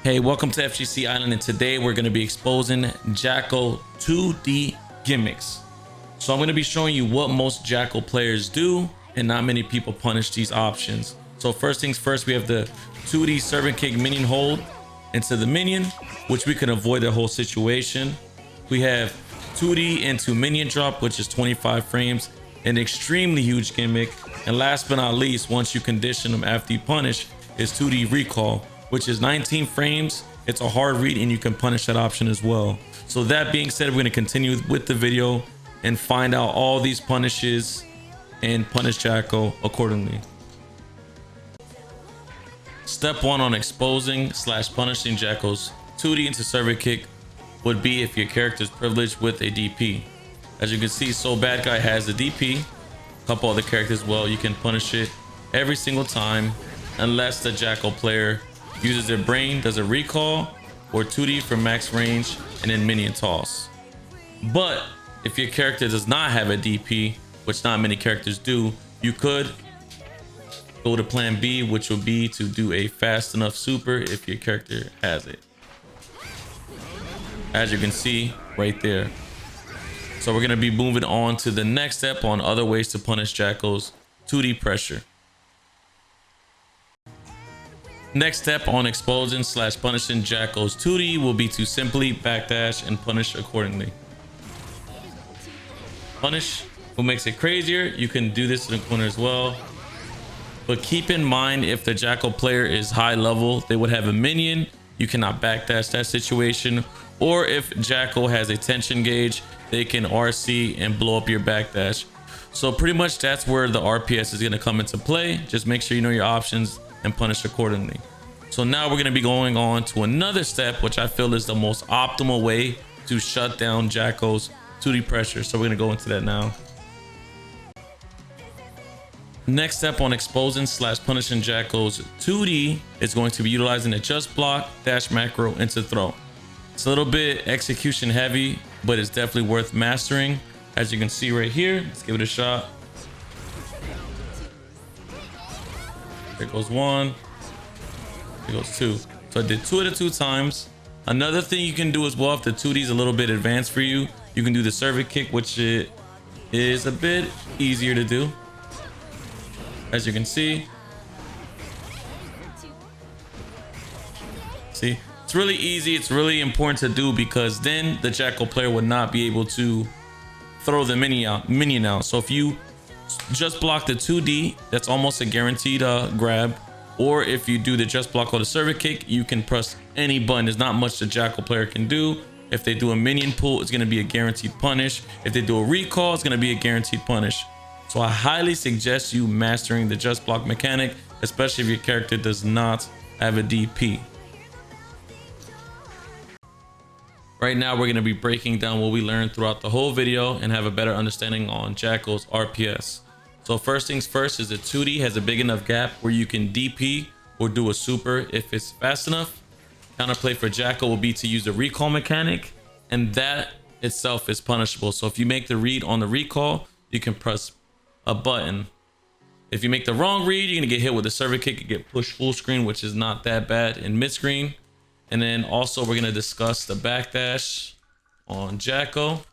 Hey, welcome to FGC Island, and today we're going to be exposing Jackal 2D gimmicks. So I'm going to be showing you what most Jackal players do, and not many people punish these options. So first things first, we have the 2D servant kick minion hold into the minion, which we can avoid the whole situation. We have 2D into minion drop, which is 25 frames, an extremely huge gimmick. And last but not least, once you condition them after you punish, is 2D recall, which is 19 frames. It's a hard read and you can punish that option as well. So that being said, we're going to continue with the video and find out all these punishes and punish Jackal accordingly. Step 1 on exposing / punishing Jackals 2D into servant kick would be if your character is privileged with a DP. As you can see, So Bad Guy has a DP. A couple other characters, well, you can punish it every single time unless the Jackal player uses their brain, does a recall, or 2D for max range, and then minion toss. But if your character does not have a DP, which not many characters do, you could go to plan B, which would be to do a fast enough super if your character has it. As you can see right there. So we're going to be moving on to the next step on other ways to punish Jackals 2D pressure. Next step on exposing / punishing Jackals 2D will be to simply backdash and punish accordingly. Punish, what makes it crazier, you can do this in the corner as well. But keep in mind, if the Jackal player is high level, they would have a minion. You cannot backdash that situation. Or if Jackal has a tension gauge, they can RC and blow up your backdash. So pretty much that's where the RPS is going to come into play. Just make sure you know your options and punish accordingly. So now we're going to be going on to another step, which I feel is the most optimal way to shut down Jackal's 2D pressure. So we're going to go into that now. Next step on exposing / punishing Jackal's 2D is going to be utilizing a just block dash macro into throw. It's a little bit execution heavy, but it's definitely worth mastering. As you can see right here, let's give it a shot. There goes one. There goes two. So I did 2 out of 2 times. Another thing you can do as well, if the 2D is a little bit advanced for you, you can do the servant kick, which it is a bit easier to do. As you can see. See, it's really easy. It's really important to do because then the Jackal player would not be able to throw the minion out. So if you just block the 2D, that's almost a guaranteed grab. Or if you do the just block or the servant kick, you can press any button. There's not much the Jackal player can do. If they do a minion pull, it's going to be a guaranteed punish. If they do a recall, it's going to be a guaranteed punish. So I highly suggest you mastering the just block mechanic, especially if your character does not have a DP. Right now, we're going to be breaking down what we learned throughout the whole video and have a better understanding on Jackal's RPS. So first things first is the 2D has a big enough gap where you can DP or do a super if it's fast enough. Counterplay for Jackal will be to use the recall mechanic, and that itself is punishable. So if you make the read on the recall, you can press a button. If you make the wrong read, you're going to get hit with a servant kick and get pushed full screen, which is not that bad in mid screen. And then also we're going to discuss the backdash on Jackal.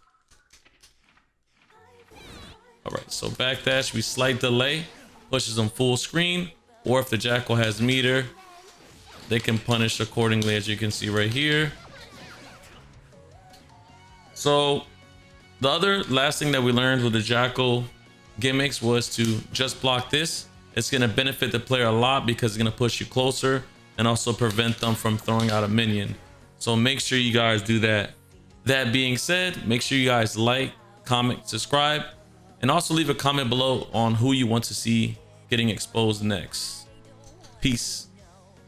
All right, so backdash, we slight delay, pushes them full screen, or if the Jackal has meter, they can punish accordingly, as you can see right here. So the other last thing that we learned with the Jackal gimmicks was to just block this. It's going to benefit the player a lot because it's going to push you closer and also prevent them from throwing out a minion. So make sure you guys do that. That being said, make sure you guys like, comment, subscribe, and also leave a comment below on who you want to see getting exposed next. Peace.